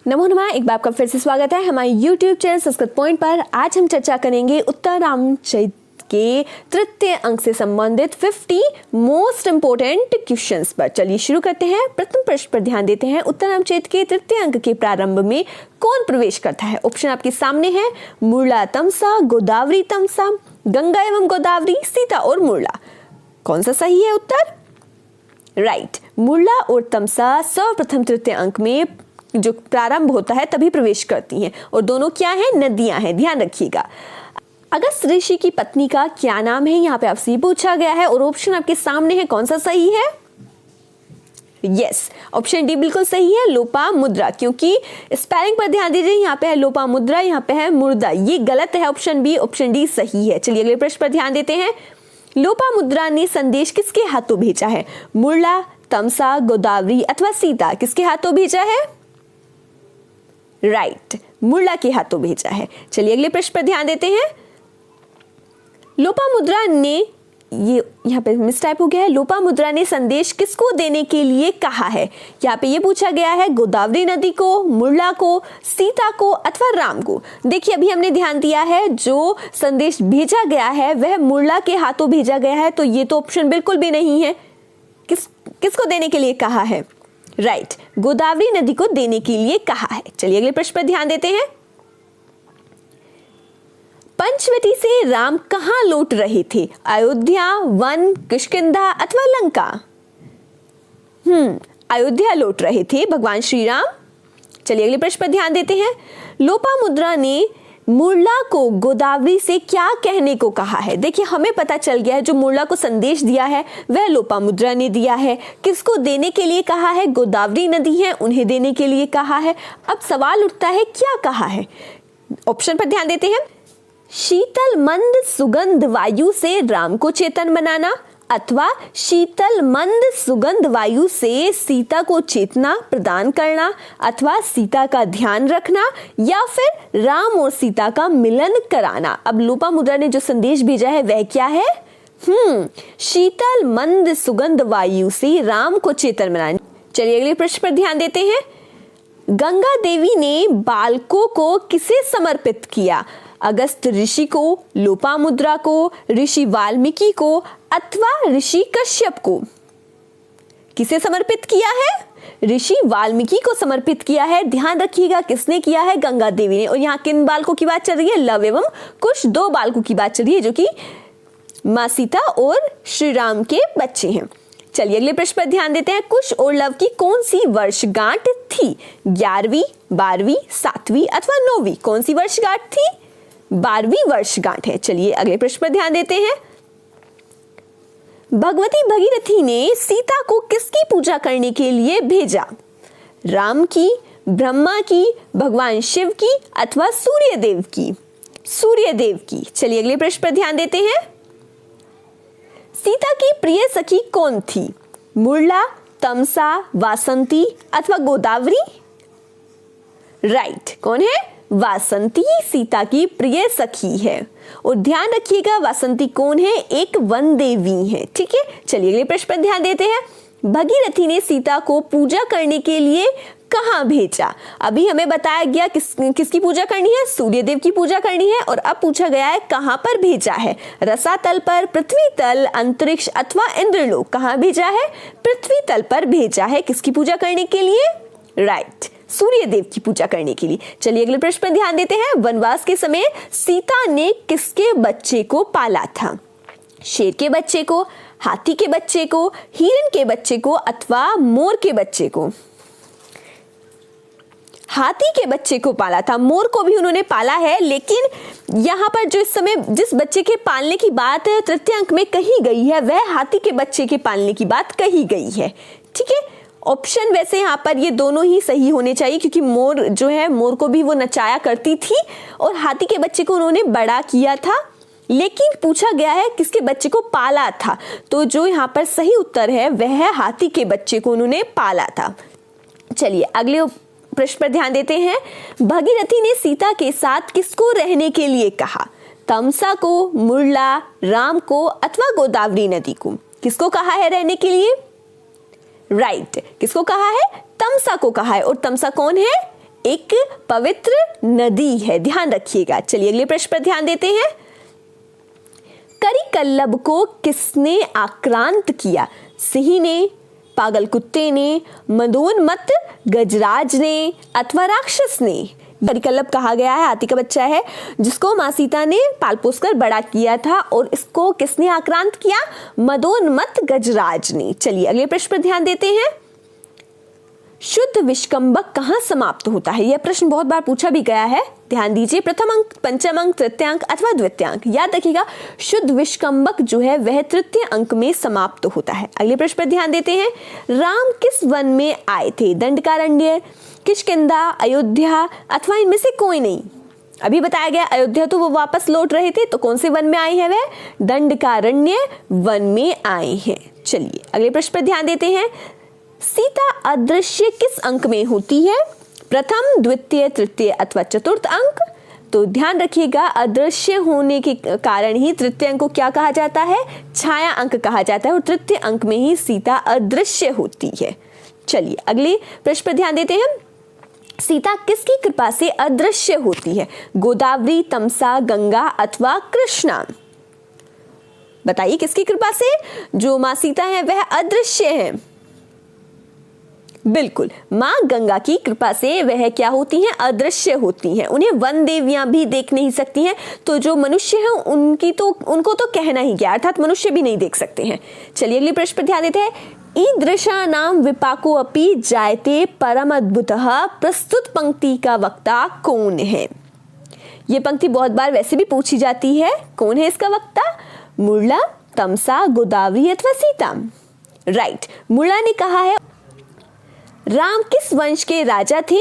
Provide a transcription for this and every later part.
नमो नमः, एक बार आपका फिर से स्वागत है हमारे YouTube चैनल संस्कृत पॉइंट पर। आज हम चर्चा करेंगे उत्तरानुच्छेद के तृतीय अंक से संबंधित 50 मोस्ट इंपोर्टेंट क्वेश्चंस पर। चलिए शुरू करते हैं। प्रथम प्रश्न पर ध्यान देते हैं। उत्तरानुच्छेद के तृतीय अंक के प्रारंभ में कौन प्रवेश करता है? ऑप्शन आपके सामने है। मुरला तमसा, गोदावरी तमसा, गंगा एवं गोदावरी, सीता और मुरला। कौन सा सही है उत्तर? राइट, मुरला और तमसा सर्वप्रथम तृतीय अंक में जो प्रारंभ होता है तभी प्रवेश करती हैं, और दोनों क्या हैं? नदियां हैं। ध्यान रखिएगा। अगस्त ऋषि की पत्नी का क्या नाम है? यहाँ पे आपसे पूछा गया है और ऑप्शन आपके सामने है। कौन सा सही है? यस, ऑप्शन डी बिल्कुल सही है, लोपामुद्रा। क्योंकि स्पेलिंग पर ध्यान दीजिए, यहाँ पे है लोपामुद्रा, यहाँ पे है मुर्दा। ये गलत है ऑप्शन बी, ऑप्शन डी सही है। चलिए अगले प्रश्न पर ध्यान देते हैं। लोपामुद्रा ने संदेश किसके हाथों भेजा है? मुरला, तमसा, गोदावरी अथवा सीता? किसके हाथों भेजा है? राइट, मुरला के हाथों भेजा है। चलिए अगले प्रश्न पर ध्यान देते हैं। लोपामुद्रा ने, ये यहाँ पे मिसटाइप हो गया है, लोपामुद्रा ने संदेश किसको देने के लिए कहा है? यहाँ पे ये पूछा गया है गोदावरी नदी को, मुरला को, सीता को अथवा राम को। देखिए अभी हमने ध्यान दिया है जो संदेश भेजा गया है वह मुरला के हाथों भेजा गया है, तो ये तो ऑप्शन बिल्कुल भी नहीं है। किसको देने के लिए कहा है? राइट, गोदावरी नदी को देने के लिए कहा है। चलिए अगले प्रश्न पर ध्यान देते हैं। पंचवटी से राम कहां लौट रहे थे? अयोध्या, वन, किष्किंधा अथवा लंका? अयोध्या लौट रहे थे भगवान श्री राम। चलिए अगले प्रश्न पर ध्यान देते हैं। लोपामुद्रा ने मुरला को गोदावरी से क्या कहने को कहा है? देखिए हमें पता चल गया है जो मुरला को संदेश दिया है वह लोपामुद्रा ने दिया है। किसको देने के लिए कहा है? गोदावरी नदी है उन्हें देने के लिए कहा है। अब सवाल उठता है क्या कहा है? ऑप्शन पर ध्यान देते हैं। शीतल मंद सुगंध वायु से राम को चेतन बनाना, अथवा शीतल मंद सुगंध वायु से सीता को चेतना प्रदान करना, अथवा सीता का ध्यान रखना, या फिर राम और सीता का मिलन कराना। अब लोपामुद्रा ने जो संदेश भेजा है वह क्या है? शीतल मंद सुगंध वायु से राम को चेतन बनाना। चलिए अगले प्रश्न पर ध्यान देते हैं। गंगा देवी ने बालकों को किसे समर्पित किया? अगस्त ऋषि को, लोपामुद्रा को, ऋषि वाल्मीकि को अथवा ऋषि कश्यप को? किसे समर्पित किया है? ऋषि वाल्मीकि को समर्पित किया है। ध्यान रखिएगा किसने किया है? गंगा देवी ने। और यहाँ किन बालकों की बात चल रही है? लव एवं कुश, दो बालकों की बात चल रही है जो कि माँ सीता और श्री राम के बच्चे हैं। चलिए अगले प्रश्न पर ध्यान देते हैं। कुश और लव की कौन सी वर्षगांठ थी? 11वीं, 12वीं, 7वीं अथवा 9वीं? कौन सी वर्षगांठ थी? 12वीं वर्षगांठ है। चलिए अगले प्रश्न पर ध्यान देते हैं। भगवती भगीरथी ने सीता को किसकी पूजा करने के लिए भेजा? राम की, ब्रह्मा की, भगवान शिव की अथवा सूर्यदेव की? सूर्यदेव की। चलिए अगले प्रश्न पर ध्यान देते हैं। सीता की प्रिय सखी कौन थी? मुरला, तमसा, वासंती अथवा गोदावरी? राइट, कौन है? वासंती सीता की प्रिय सखी है। और ध्यान रखिएगा वासंती कौन है? एक वन देवी है। ठीक है, चलिए अगले प्रश्न पर ध्यान देते हैं। भगीरथी ने सीता को पूजा करने के लिए कहाँ भेजा? अभी हमें बताया गया किसकी पूजा करनी है? सूर्यदेव की पूजा करनी है। और अब पूछा गया है कहाँ पर भेजा है? रसातल पर, पृथ्वी तल, अंतरिक्ष अथवा इंद्रलोक? कहाँ भेजा है? पृथ्वी तल पर भेजा है। किसकी पूजा करने के लिए? राइट, सूर्यदेव की पूजा करने के लिए। चलिए अगले प्रश्न पर ध्यान देते हैं। वनवास के समय सीता ने किसके बच्चे को पाला था? शेर के बच्चे को, हाथी के बच्चे को, हिरण के बच्चे को अथवा मोर के बच्चे को? हाथी के बच्चे को पाला था। मोर को भी उन्होंने पाला है, लेकिन यहाँ पर जो इस समय जिस बच्चे के पालने की बात तृतीय अंक में कही गई है वह हाथी के बच्चे के पालने की बात कही गई है। ठीक है, ऑप्शन वैसे यहाँ पर ये दोनों ही सही होने चाहिए, क्योंकि मोर जो है, मोर को भी वो नचाया करती थी और हाथी के बच्चे को उन्होंने बड़ा किया था, लेकिन पूछा गया है किसके बच्चे को पाला था। तो जो यहाँ पर सही उत्तर है वह है हाथी के बच्चे को उन्होंने पाला था। चलिए अगले प्रश्न पर ध्यान देते हैं। भगीरथी ने सीता के साथ किसको रहने के लिए कहा? तमसा को, मुरला, राम को अथवा गोदावरी नदी को? किसको कहा है रहने के लिए? राइट, किसको कहा है? तमसा को कहा है। और तमसा कौन है? एक पवित्र नदी है, ध्यान रखिएगा। चलिए अगले प्रश्न पर ध्यान देते हैं। करिकल्लब को किसने आक्रांत किया? सिंह ने, पागल कुत्ते ने, मदोन्मत्त गजराज ने अथवा राक्षस ने? करिकल्लब कहा गया है, हाथी का बच्चा है जिसको माँ सीता ने पाल पोस कर बड़ा किया था, और इसको किसने आक्रांत किया? मदोन्मत्त गजराज ने। चलिए अगले प्रश्न पर ध्यान देते हैं। शुद्ध विष्कंभक कहाँ समाप्त होता है? यह प्रश्न बहुत बार पूछा भी गया है, ध्यान दीजिए। प्रथम अंक, पंचम अंक, तृतीय अंक अथवा द्वितीय अंक। याद रखिएगा, शुद्ध विष्कंभक जो है वह तृतीय अंक में समाप्त होता है। अगले प्रश्न पर ध्यान देते हैं। राम किस वन में आए थे? दंडकारण्य, किष्किंधा, अयोध्या अथवा इनमें से कोई नहीं? अभी बताया गया अयोध्या तो वो वापस लौट रहे थे, तो कौन से वन में आए हैं? वह दंडकारण्य वन में आए हैं। चलिए अगले प्रश्न पर ध्यान देते हैं। सीता अदृश्य किस अंक में होती है? प्रथम, द्वितीय, तृतीय अथवा चतुर्थ अंक? तो ध्यान रखिएगा, अदृश्य होने के कारण ही तृतीय अंक को क्या कहा जाता है? छाया अंक कहा जाता है, और तृतीय अंक में ही सीता अदृश्य होती है। चलिए अगले प्रश्न पर ध्यान देते हैं। सीता किसकी कृपा से अदृश्य होती है? गोदावरी, तमसा, गंगा अथवा कृष्णा? बताइए किसकी कृपा से जो माँ सीता है वह अदृश्य है? बिल्कुल, माँ गंगा की कृपा से वह क्या होती हैं? अदृश्य होती हैं। उन्हें वन देवियां भी देख नहीं सकती हैं, तो जो मनुष्य हैं उनको तो कहना ही क्या, अर्थात मनुष्य भी नहीं देख सकते हैं। चलिए अगले प्रश्न पर ध्यान देते हैं। ईदृशा नाम विपाको अपि जायते परम अद्भुतः, प्रस्तुत पंक्ति का वक्ता कौन है? ये पंक्ति बहुत बार वैसे भी पूछी जाती है, कौन है इसका वक्ता? मुरला, तमसा, गोदावरी अथवा सीता? राइट, मुरला ने कहा है। राम किस वंश के राजा थे?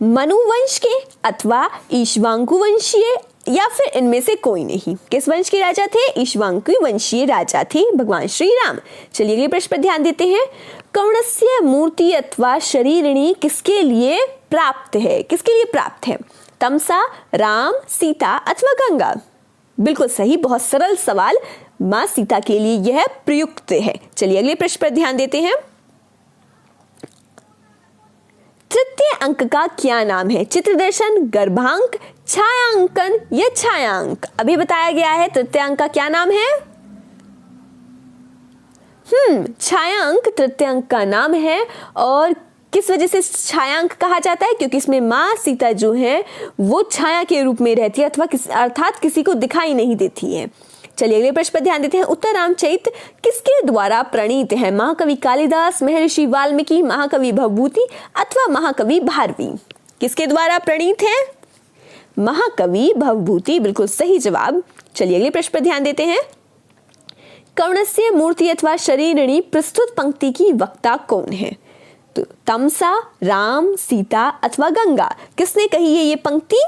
मनु वंश के अथवा ईक्ष्वाकु वंशीय, या फिर इनमें से कोई नहीं? किस वंश के राजा थे? ईक्ष्वाकु वंशीय राजा थे भगवान श्री राम। चलिए अगले प्रश्न पर ध्यान देते हैं। कर्णस्य मूर्ति अथवा शरीरिणी किसके लिए प्राप्त है? किसके लिए प्राप्त है? तमसा, राम, सीता अथवा गंगा? बिल्कुल सही, बहुत सरल सवाल। माँ सीता के लिए यह प्रयुक्त है। चलिए अगले प्रश्न पर ध्यान देते हैं। तृतीय अंक का क्या नाम है? चित्रदर्शन, गर्भांक, छायांकन या छायांक? अभी बताया गया है तृतीय अंक का क्या नाम है? छायांक तृतीय अंक का नाम है। और किस वजह से छायांक कहा जाता है? क्योंकि इसमें माँ सीता जो है वो छाया के रूप में रहती है, अथवा अर्थात किसी को दिखाई नहीं देती है। चलिए अगले प्रश्न पर ध्यान देते हैं। उत्तर रामचरित किसके द्वारा प्रणीत है? महाकवि कालिदास, महर्षि वाल्मीकि, महाकवि भवभूति अथवा महाकवि भारवी? किसके द्वारा प्रणीत है? महाकवि भवभूति, बिल्कुल सही जवाब। चलिए अगले प्रश्न पर ध्यान देते हैं। कर्णस्य मूर्ति अथवा शरीरिणी प्रस्तुत पंक्ति की वक्ता कौन है? तो तमसा, राम, सीता अथवा गंगा? किसने कही है ये पंक्ति?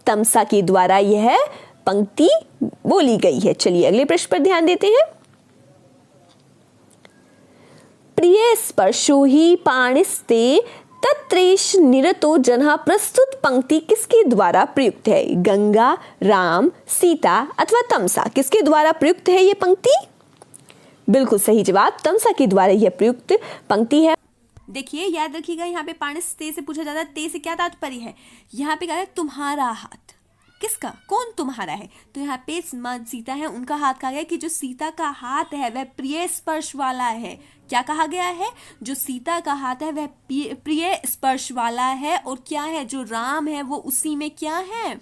तमसा के द्वारा यह पंक्ति बोली गई है। चलिए अगले प्रश्न पर ध्यान देते हैं। प्रिय स्पर्शो ही पाणिस्ते तत्रेश निरतो जनः, प्रस्तुत पंक्ति किसके द्वारा प्रयुक्त है? गंगा, राम, सीता अथवा तमसा? किसके द्वारा प्रयुक्त है ये पंक्ति? बिल्कुल सही जवाब, तमसा के द्वारा यह प्रयुक्त पंक्ति है। देखिए याद रखिएगा, यहाँ पे पाणिस्ते से पूछा जाता है, ते से क्या तात्पर्य है? यहाँ पे कहा है तुम्हारा हाथ। किसका? कौन तुम्हारा है? तो यहाँ पे सीता है, उनका हाथ कहा गया कि जो सीता का हाथ है वह प्रिय स्पर्श वाला है। क्या कहा गया है? जो सीता का हाथ है वह प्रिय स्पर्श वाला है। और क्या है? जो राम है वो उसी में क्या है?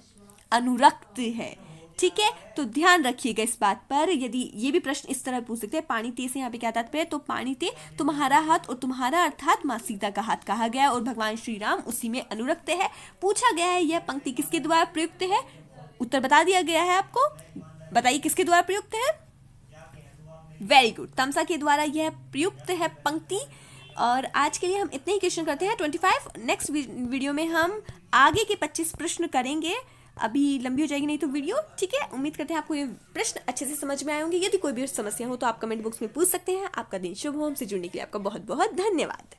अनुरक्त है। ठीक है, तो ध्यान रखिएगा इस बात पर। यदि ये भी प्रश्न इस तरह पूछ सकते हैं, पानी ते से यहाँ पे क्या तात्पर्य? तो पानी ते तुम्हारा हाथ, और तुम्हारा अर्थात माँ सीता का हाथ कहा गया, और भगवान श्री राम उसी में अनुरक्त है। पूछा गया है यह पंक्ति किसके द्वारा प्रयुक्त है? उत्तर बता दिया गया है आपको। बताइए किसके द्वारा प्रयुक्त है? वेरी गुड, तमसा के द्वारा यह प्रयुक्त है पंक्ति। और आज के लिए हम इतने ही क्वेश्चन करते हैं 25। नेक्स्ट वीडियो में हम आगे के 25 प्रश्न करेंगे। अभी लंबी हो जाएगी नहीं तो वीडियो। ठीक है, उम्मीद करते हैं आपको ये प्रश्न अच्छे से समझ में आए होंगे। यदि कोई भी समस्या हो तो आप कमेंट बॉक्स में पूछ सकते हैं। आपका दिन शुभ हो। हमसे जुड़ने के लिए आपका बहुत बहुत धन्यवाद।